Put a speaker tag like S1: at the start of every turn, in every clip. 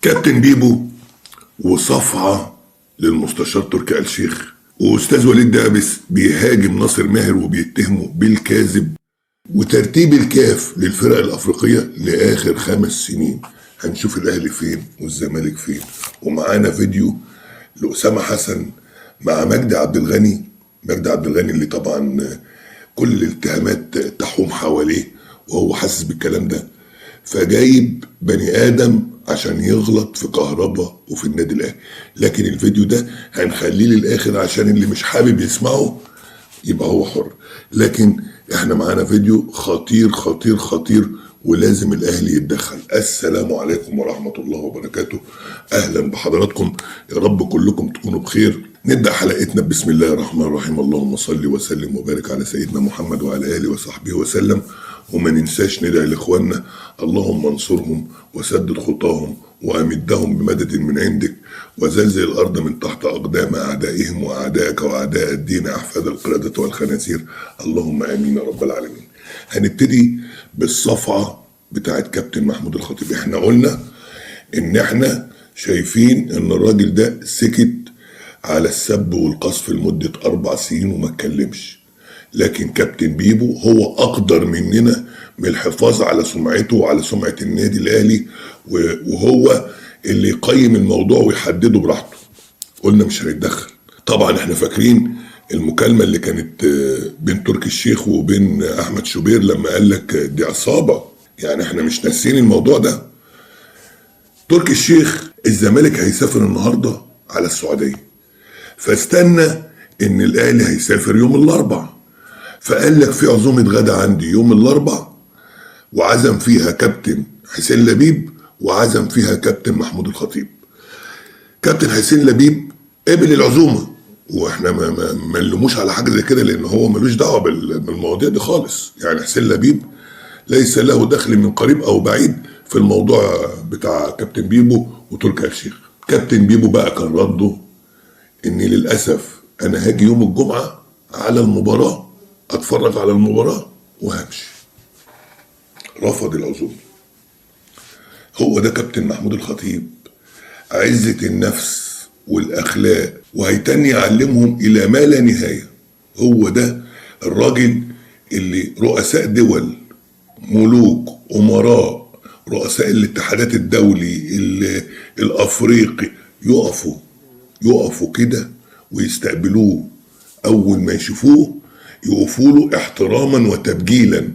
S1: كابتن بيبو وصفعة للمستشار تركي آل الشيخ، وأستاذ وليد دعبس بيهاجم ناصر ماهر وبيتهمه بالكاذب، وترتيب الكاف للفرق الأفريقية لآخر 5 سنين. هنشوف الأهلي فين والزمالك فين. ومعانا فيديو لأسامة حسن مع مجدي عبد الغني. مجدي عبد الغني اللي طبعا كل الاتهامات تحوم حواليه وهو حاسس بالكلام ده، فجايب بني آدم عشان يغلط في كهربا وفي النادي الاهلي. لكن الفيديو ده هنخليه للاخر عشان اللي مش حابب يسمعه يبقى هو حر، لكن احنا معانا فيديو خطير خطير خطير ولازم الاهلي يتدخل. السلام عليكم ورحمة الله وبركاته، اهلا بحضراتكم، يا رب كلكم تكونوا بخير. نبدأ حلقتنا بسم الله الرحمن الرحيم. اللهم صل وسلم وبارك على سيدنا محمد وعلى آله وصحبه وسلم. وما ننساش ندعي لاخواننا، اللهم انصرهم وسدد خطاهم وامدهم بمدد من عندك وزلزل الارض من تحت اقدام اعدائهم واعدائك واعداء الدين احفاد القردة والخنازير، اللهم امين يا رب العالمين. هنبتدي بالصفعة بتاعت كابتن محمود الخطيب. احنا قلنا ان احنا شايفين ان الراجل ده سكت على السب والقذف لمدة 4 سنين وما اتكلمش، لكن كابتن بيبو هو اقدر مننا من الحفاظ على سمعته وعلى سمعة النادي الاهلي، وهو اللي يقيم الموضوع ويحدده براحته. قلنا مش هنتدخل. طبعا احنا فاكرين المكالمة اللي كانت بين تركي الشيخ وبين احمد شوبير لما قال لك دي عصابة، يعني احنا مش ناسيين الموضوع ده. تركي الشيخ الزمالك هيسافر النهاردة على السعودية، فاستنى ان الاهلي هيسافر يوم الاربع، فقال لك في عزومة غدا عندي يوم الاربع وعزم فيها كابتن حسين لبيب وعزم فيها كابتن محمود الخطيب. كابتن حسين لبيب قبل العزومة، واحنا ما نلوموش على حاجة زي كده لان هو ملوش دعوة بالمواضيع دي خالص. يعني حسين لبيب ليس له دخل من قريب او بعيد في الموضوع بتاع كابتن بيبو وتركي آل الشيخ. كابتن بيبو بقى كان رده ان للأسف انا هاجي يوم الجمعة على المباراة اتفرج على المباراة وهمشي. رفض العزومة. هو ده كابتن محمود الخطيب، عزة النفس والاخلاق، وهيتني يعلمهم الى ما لا نهاية. هو ده الراجل اللي رؤساء دول، ملوك، امراء، رؤساء الاتحادات الدولي الافريقي يقفوا كده ويستقبلوه، اول ما يشوفوه يقفوا له احتراما وتبجيلا.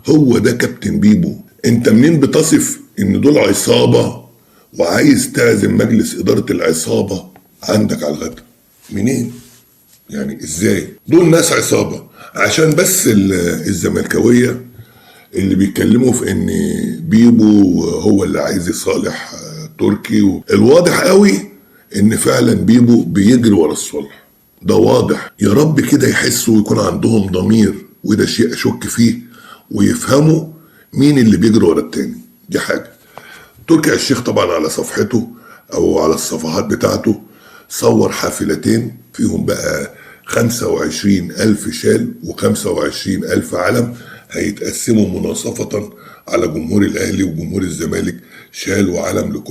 S1: هو ده كابتن بيبو. انت منين بتصف ان دول عصابة وعايز تعزم مجلس ادارة العصابة عندك على الغدا؟ منين؟ يعني ازاي؟ دول ناس عصابة عشان بس الزملكاوية اللي بيتكلموا في ان بيبو هو اللي عايز يصالح تركي. الواضح قوي ان فعلا بيبو بيجري ورا الصلح، ده واضح. يا رب كده يحسوا ويكون عندهم ضمير، وده شيء اشك فيه، ويفهموا مين اللي بيجري ورا التاني. دي حاجة. تركي آل الشيخ طبعا على صفحته او على الصفحات بتاعته صور حافلتين فيهم بقى 25,000 شال و25,000 علم هيتقسموا مناصفة على جمهور الاهلي وجمهور الزمالك، شال وعلم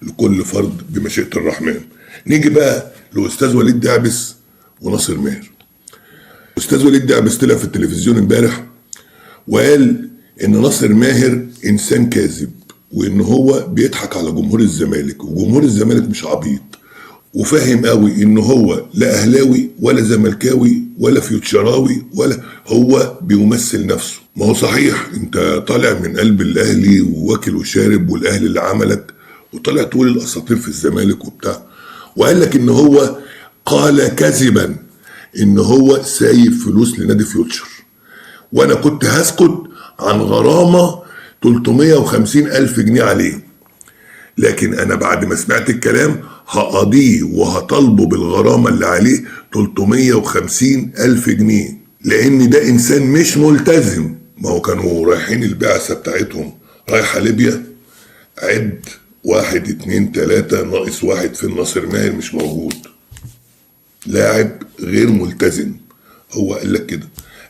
S1: لكل فرد بمشيئة الرحمن. نيجي بقى لأستاذ وليد دعبس وناصر ماهر. أستاذ وليد دعبس طلع في التلفزيون امبارح وقال إن ناصر ماهر إنسان كاذب، وإن هو بيضحك على جمهور الزمالك، وجمهور الزمالك مش عبيط وفاهم قوي إن هو لا أهلاوي ولا زملكاوي ولا فيوتشراوي، ولا هو بيمثل نفسه. ما هو صحيح أنت طالع من قلب الأهلي وواكل وشارب والأهلي اللي عملك، وطلع تقول الأساطير في الزمالك وبتاع، وقال لك إن هو قال كذبا إن هو سايب فلوس لنادي فيوتشر، وأنا كنت هسكت عن غرامة 350,000 جنيه عليه، لكن أنا بعد ما سمعت الكلام هقضيه وهطالبه بالغرامة اللي عليه 350,000 جنيه، لأن ده إنسان مش ملتزم. ما هو كانوا رايحين البعثة بتاعتهم رايحة ليبيا، عد 1 2 3 ناقص 1 في ناصر ماهر مش موجود، لاعب غير ملتزم. هو قال لك كده،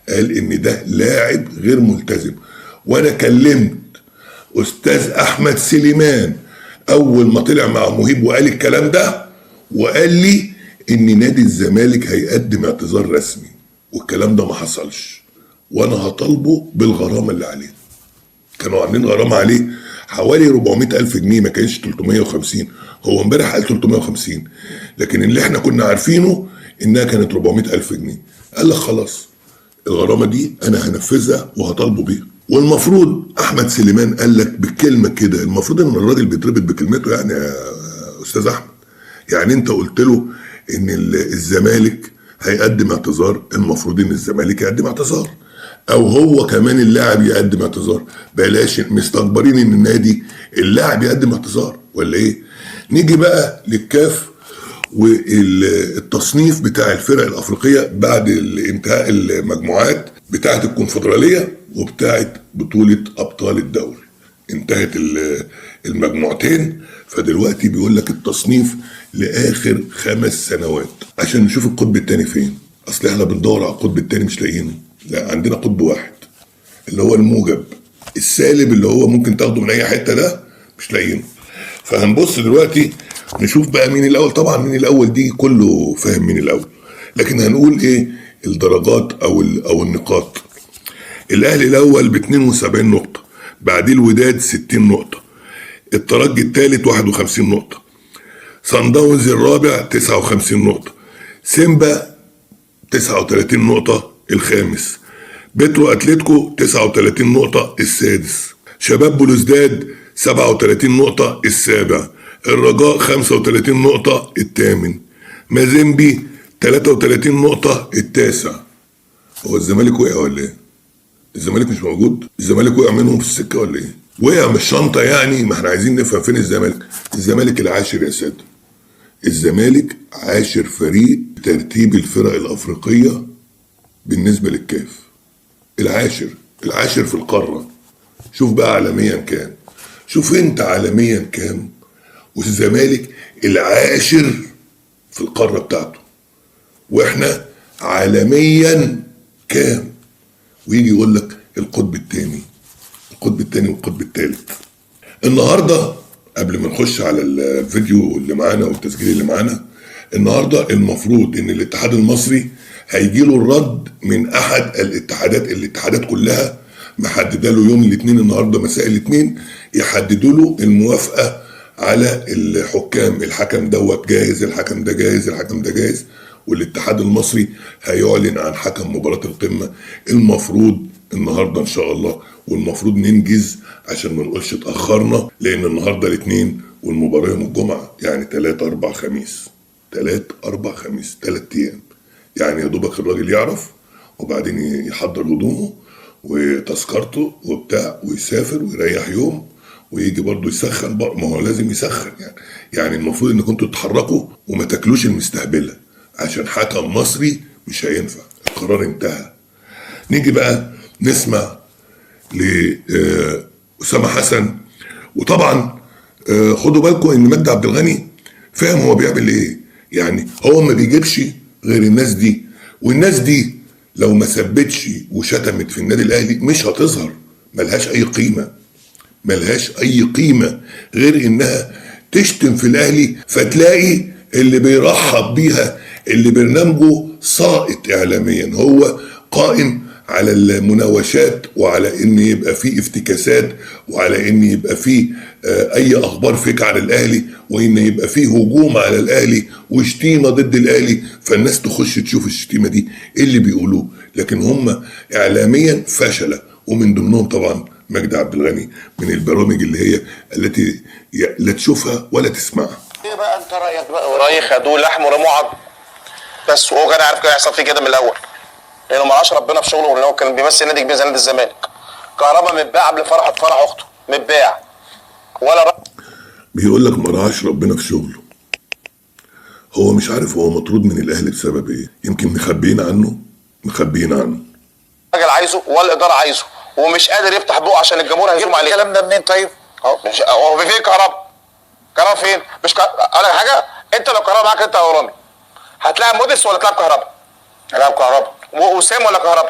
S1: قال ان ده لاعب غير ملتزم. وانا كلمت استاذ احمد سليمان اول ما طلع مع مهيب وقال الكلام ده، وقال لي ان نادي الزمالك هيقدم اعتذار رسمي، والكلام ده ما حصلش، وانا هطالبه بالغرامه اللي عليه. كانوا عاملين غرامه عليه حوالي 400,000 جنيه، ما كانش 350. هو امبارح قال 350، لكن اللي احنا كنا عارفينه انها كانت 400,000 جنيه. قال لك خلاص الغرامه دي انا هنفذها وهطالبه بيها. والمفروض احمد سليمان قال لك بالكلمه كده، المفروض ان الراجل بيتربط بكلمته يعني يا استاذ احمد. يعني انت قلت له ان الزمالك هيقدم اعتذار، المفروض ان الزمالك يقدم اعتذار، او هو كمان اللاعب يقدم اعتذار. بلاش مستكبرين ان النادي اللاعب يقدم اعتذار ولا ايه؟ نيجي بقى للكاف والتصنيف بتاع الفرق الافريقيه بعد انتهاء المجموعات بتاعه الكونفدراليه وبتاعه بطوله ابطال الدوري. انتهت المجموعتين، فدلوقتي بيقول لك التصنيف لاخر 5 سنوات عشان نشوف القطب الثاني فين. اصل احنا بندور على القطب الثاني مش لاقيينه، لا عندنا قطب واحد اللي هو الموجب، السالب اللي هو ممكن تاخده من اي حته ده مش لاقيينه. فهنبص دلوقتي نشوف بقى مين الاول. طبعا مين الاول دي كله فاهم مين الاول، لكن هنقول ايه الدرجات او النقاط. الاهلي الاول ب 72 نقطه، بعديه الوداد 60 نقطه، الترجي الثالث 51 نقطه، صن داونز الرابع 59 نقطه، سيمبا 39 نقطه الخامس، بترو اتلتيكو 39 نقطه السادس، شباب بلوزداد 37 نقطه السابع، الرجاء 35 نقطه الثامن، مازيمبي 33 نقطه التاسع. هو الزمالك وقع ولا ايه؟ الزمالك مش موجود؟ الزمالك وقع منهم في السكه ولا ايه؟ وقع من الشنطه يعني؟ ما احنا عايزين نفهم فين الزمالك. الزمالك العاشر يا ساده، الزمالك عاشر فريق ترتيب الفرق الافريقيه بالنسبه للكاف. العاشر في القاره. شوف بقى عالميا كام، شوف انت عالميا كام، والزمالك العاشر في القاره بتاعته، واحنا عالميا كام. ويجي يقول لك القطب الثاني والقطب الثالث. النهارده قبل ما نخش على الفيديو اللي معانا والتسجيل اللي معانا، النهارده المفروض ان الاتحاد المصري هيجي له الرد من احد الاتحادات كلها محدده له يوم الاثنين، النهارده مساء الاثنين يحددوا له الموافقه على الحكام. الحكم دوت جاهز، الحكم ده جاهز، الحكم ده جاهز، والاتحاد المصري هيعلن عن حكم مباراة القمة المفروض النهاردة ان شاء الله. والمفروض ننجز عشان ما نقولش اتأخرنا، لان النهاردة الاثنين والمباراة يوم الجمعة، يعني 3 4 خميس 3 ايام. يعني يا دوبك الراجل يعرف وبعدين يحضر هدومه وتذكرته وبتاع ويسافر ويريح يوم ويجي برضه يسخن بقى. ما هو لازم يسخن يعني المفروض انكم انتوا تتحركوا وما تاكلوش المستهبله، عشان حكم مصري مش هينفع، القرار انتهى. نيجي بقى نسمع لأسامة حسن. وطبعا خدوا بالكم ان مجدي عبد الغني فاهم هو بيعمل ايه. يعني هو ما بيجيبش غير الناس دي، والناس دي لو ما ثبتش وشتمت في النادي الاهلي مش هتظهر، ملهاش اي قيمه غير انها تشتم في الاهلي. فتلاقي اللي بيرحب بيها اللي برنامجه ساقط اعلاميا، هو قائم على المناوشات وعلى ان يبقى فيه افتكاسات وعلى ان يبقى فيه اي اخبار فيك على الاهلي، وان يبقى فيه هجوم على الاهلي وشتيمه ضد الاهلي، فالناس تخش تشوف الشتيمه دي ايه اللي بيقولوه. لكن هم اعلاميا فشله، ومن ضمنهم طبعا مجدي عبد الغني من البرامج اللي هي التي لا تشوفها ولا تسمعها.
S2: ايه بقى انت رايك بقى؟ راي خدوه لحم ورموه عظم بس، وهو كان عارف كده هيحصل فيه كده من الاول، لانه ما عاش ربنا في شغله، وان هو كان بيمثل نادي كبير زي نادي الزمالك. كهربا متباع قبل فرح اخته، متباع ولا
S1: بيقول لك ما رعاش ربنا في شغله. هو مش عارف هو مطرود من الاهلي بسبب ايه، يمكن مخبيين عنه.
S2: راجل عايزه ولا الاداره عايزه، ومش قادر يفتح بقه عشان الجمهور هيزوم عليه. الكلام ده منين طيب؟ هو في فين كهربا فين؟ مش اقول لك حاجه، انت لو كهربا معاك انت يا رامي هتلاعب موديس ولا تلعب كهربا؟ هلاعب كهربا. وسام ولا كهربا؟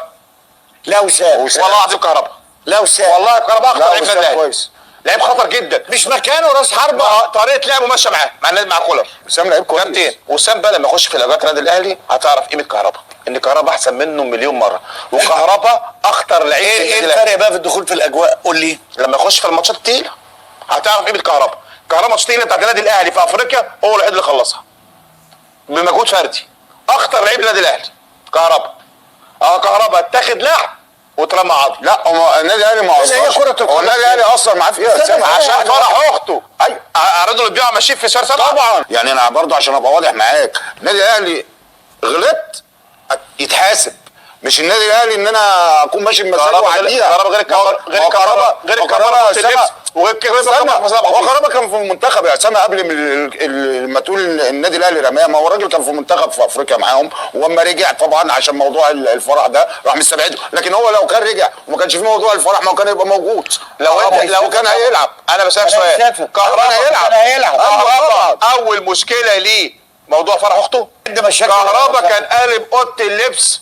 S3: لا وسام
S2: والله العظيم كهربا.
S3: لا وسام
S2: والله كهربا اخطر لعيب في النادي
S3: كويس.
S2: لعيب خطر جدا،
S3: مش مكانه راس حربه.
S2: طريقه لعبه ماشيه معاه مع النادي مع كولر.
S3: وسام لعيب كويس
S2: كابتن. وسام بقى لما يخش في الاجواء النادي الاهلي هتعرف قيمه كهربا، ان كهربا احسن منه مليون مره، وكهربا اخطر لعيب في
S3: ايه الفرق بقى في الدخول في الاجواء؟ قول لي.
S2: لما يخش في الماتشات التقيله هتعرف قيمه كهربا. كهربا ماتشات التقيله بتاعت النادي الاهلي في افريقيا هو الوحيد اللي خلصها بمجهود فردي. اخطر لعيب النادي الاهلي كهربا. كهربا اتاخد لاعب واترمى عضل.
S3: لا هو النادي الاهلي ما
S2: هي كرة القدم.
S3: هو النادي الاهلي اثر معاه فيها
S2: عشان فرح اخته. ايوه عرضوا البيع ماشيين في شهر 7
S3: طبعا. يعني انا برضه عشان ابقى واضح معاك، النادي الاهلي غلطت يتحاسب، مش النادي الاهلي ان انا اكون ماشي بمزاجي وعديها.
S2: كهربا غير الكهرباء غير
S3: هو كهربا كان في المنتخب يا اسامه قبل ما تقول النادي الاهلي رماه، ما هو الراجل كان في المنتخب في افريقيا معاهم، واما رجع طبعا عشان موضوع الفرح ده راح مستبعده، لكن هو لو كان رجع وما كانش في موضوع الفرح ما هو كان يبقى موجود. لو كان هيلعب.
S2: انا بسالك سؤال،
S3: كهربا هيلعب.
S2: اول مشكله ليه موضوع فرح اخته. كهربا كان قالب اوضه اللبس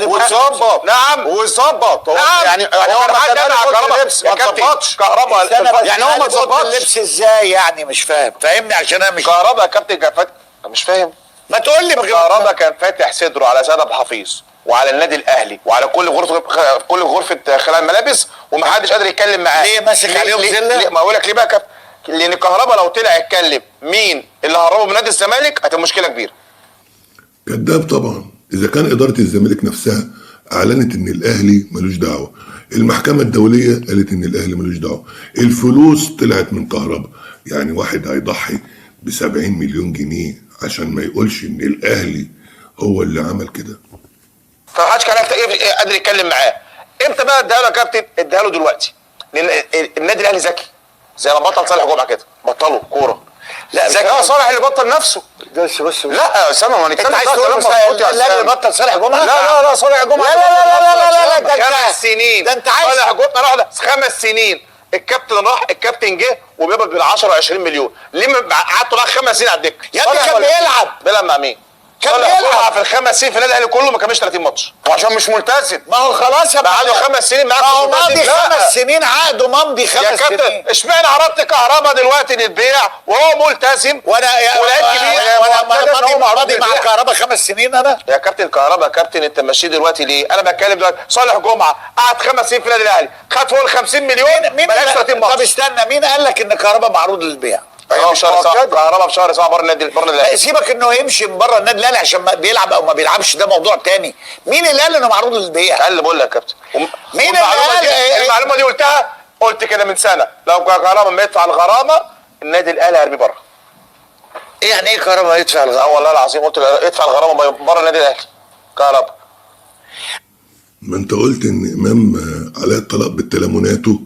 S3: وظبط.
S2: نعم
S3: وظبط.
S2: نعم.
S3: يعني هو ما كان قالب اللبس ما ظبطش.
S2: كهربا
S3: يعني هو ما ظبطش
S4: اللبس ازاي يعني؟ مش فاهم، فهمني عشان انا مش
S2: كهربا يا كابتن كان فاتح. مش فاهم.
S4: ما تقول لي
S2: كهربا كان فاتح صدره على سيد ابو حفيظ وعلى النادي الاهلي وعلى كل غرفه خلال الملابس، ومحدش قادر يتكلم معاه.
S4: ليه ماسك عليهم زله؟
S2: ما اقول لك ليه بقى يا كابتن؟ لان كهربا لو طلع يتكلم مين اللي هربه من نادي الزمالك هتبقى مشكله كبيره.
S1: كذاب طبعا. اذا كان اداره الزمالك نفسها اعلنت ان الاهلي ملوش دعوه، المحكمه الدوليه قالت ان الاهلي ملوش دعوه، الفلوس طلعت من كهربا، يعني واحد هيضحي ب70 مليون جنيه عشان ما يقولش ان الاهلي هو اللي عمل كده؟
S2: فمحدش كان قادر يتكلم معاه. امتى بقى اديها له يا كابتن؟ اديها له دلوقتي، لان النادي الاهلي ذكي زي ما بطل صالح جمعه كده، بطلوا كوره. لا ذكي صالح اللي بطل نفسه.
S4: بس
S2: لا يا اسامه ما نتكلم.
S4: انت عايز تقول
S2: لا
S4: اللي بطل صالح جمعه؟
S2: لا صالح جمعه
S4: لا
S2: 5 سنين.
S4: ده انت عايز
S2: صالح جمعه 5 سنين. الكابتن راح، الكابتن جه وبيقبض بال 10 و20 مليون. ليه قعدتوا معاه 5 سنين على الدكه؟
S4: يا ابني كان بيلعب
S2: مع مين؟
S4: كان بيلعب
S2: في ال5 سنين في النادي الاهلي كله ما كملش 30 ماتش
S3: وعشان مش ملتزم.
S4: ما هو خلاص يا
S2: قعدوا 5 سنين معاه.
S4: ما هو ماضي 5 سنين، عقده ممضي 5 سنين.
S2: يا كابتن اشمعنى عرضت كهربا دلوقتي للبيع وهو ملتزم
S4: وانا
S2: ولعيب كبير؟
S4: وانا ماضي مع كهربا 5 سنين انا.
S2: يا كابتن كهربا يا كابتن انت ماشيه دلوقتي ليه؟ انا بتكلم دلوقتي صالح جمعه قعد 5 سنين في النادي الاهلي، خد فوق ال 50 مليون ما لعبش 30 ماتش.
S4: طب استنى، مين قال لك ان كهربا معروض للبيع؟
S2: كهربا في شهر 7 بره النادي الاهلي.
S4: سيبك انه يمشي من بره النادي الاهلي عشان بيلعب او ما بيلعبش، ده موضوع تاني. مين اللي قال انه معروض للبيع؟
S2: قال اللي بقول لك يا كابتن.
S4: مين اللي قال؟
S2: المعلومه دي قلت كده من سنه، لو كهربا ما يدفع الغرامه النادي الاهلي هيرميه بره.
S4: ايه يعني ايه كهربا يدفع الغرامه؟
S2: والله العظيم قلت يدفع الغرامه بره النادي الاهلي كهربا.
S1: ما انت قلت ان امام علاء الطلاق بالتلاموناته،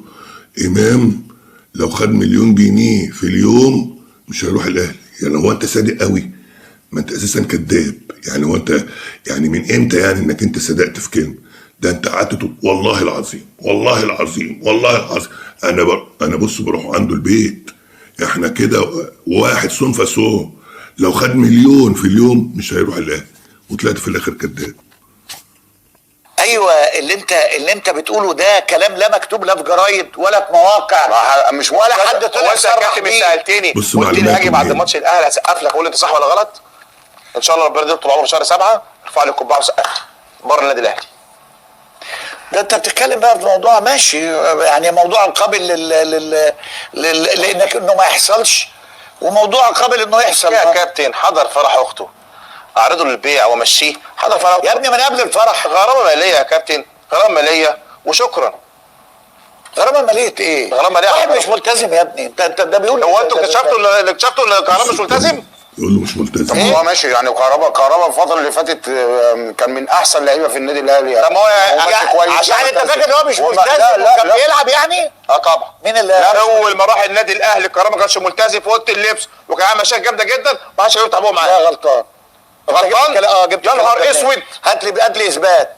S1: امام لو خد مليون جنيه في اليوم مش هيروح الاهلي. يعني هو انت صادق قوي؟ ما انت اساسا كذاب. يعني هو انت يعني من امتى يعني انك انت صدقت في كلمه؟ ده انت قعدت تقول والله العظيم والله العظيم والله العظيم. انا بص بروح عنده البيت، احنا كده واحد صون فصون. لو خد مليون في اليوم مش هيروح الاهلي، وطلعت في الاخر كذاب.
S4: ايوه اللي انت بتقوله ده كلام لا مكتوب لا في جرايد ولا في مواقع،
S3: مش
S4: ولا حد طلع
S2: صرح بيه. سالتني قلت لي هاجي بعد ماتش الاهلي هسقف لك اقول انت صح ولا غلط؟ ان شاء الله ربنا يديله طول عمره في شهر 7 ارفع لي القبعه وسقف بره النادي الاهلي.
S4: ده انت بتتكلم بقى في موضوع ماشي، يعني موضوع قابل لانك انه ما يحصلش، وموضوع قابل انه يحصل.
S2: يا كابتن حضر فرح اخته، اعرضه للبيع وامشيه. حضر فرح
S4: يا ابني من قبل الفرح.
S2: غرامه ماليه يا كابتن، غرامه ماليه وشكرا.
S4: غرامه ماليه ايه؟
S2: غرامه ماليه
S4: واحد مش ملتزم يا ابني. انت ده بيقول
S2: هو انتوا اكتشفتوا ان كهربا مش ملتزم؟
S1: يقول له مش ملتزم.
S3: هو ماشي يعني كهربا الفتره اللي فاتت كان من احسن اللعيبه في النادي الاهلي.
S2: طب ما هو
S4: عشان انت فاكر ان هو مش ملتزم وكان بيلعب يعني؟
S2: طبعا.
S4: مين اللي
S2: اول ما راح النادي الاهلي كهربا ما كانش ملتزم في اوضه اللبس وكان عامل مشاكل جامده جدا، ما حدش هيفتح بقه معاه.
S4: لا غلطان.
S2: جبت يا نهار اسود.
S4: هات لي اثبات.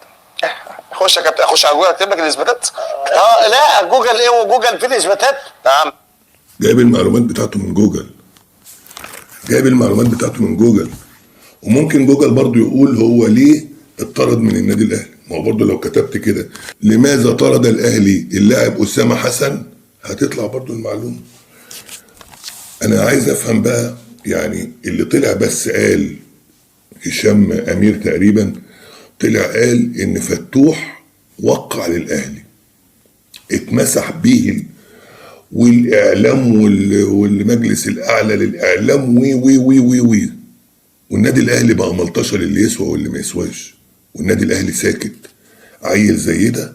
S2: خش يا كابتن، اخش على جوجل اكتب لك الاثباتات.
S4: لا جوجل ايه وجوجل فين الاثباتات؟
S2: نعم
S1: جايب المعلومات بتاعته من جوجل، وممكن جوجل برضو يقول هو ليه اتطرد من النادي الاهلي. ما هو برضو لو كتبت كده لماذا طرد الاهلي اللاعب اسامه حسن هتطلع برضو المعلومة. انا عايز افهم بقى، يعني اللي طلع بس قال هشام امير تقريبا، طلع قال ان فتوح وقع للاهلي، اتمسح بيه والاعلام والمجلس الاعلى للاعلام وي وي وي وي وي والنادي الاهلي بقى ملطشه اللي يسوى واللي ما يسواش، والنادي الاهلي ساكت. عيل زي ده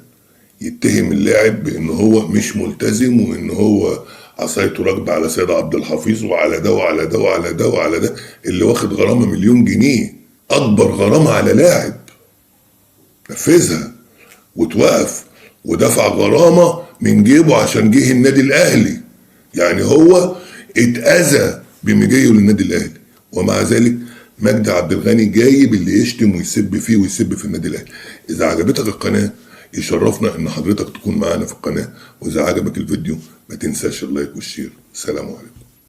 S1: يتهم اللاعب بان هو مش ملتزم، وان هو عصايته راكبه على سيد عبد الحفيظ وعلى ده وعلى ده وعلى ده وعلى ده، اللي واخد غرامه 1,000,000 جنيه، اكبر غرامه على لاعب، نفذها وتوقف ودفع غرامه من جيبه عشان جه النادي الاهلي. يعني هو اتاذى بمجيه للنادي الاهلي، ومع ذلك مجدي عبد الغني جايب اللي يشتم ويسب فيه ويسب في النادي الاهلي. اذا عجبتك القناه يشرفنا ان حضرتك تكون معانا في القناه، واذا عجبك الفيديو ما تنساش اللايك والشير. سلام عليكم.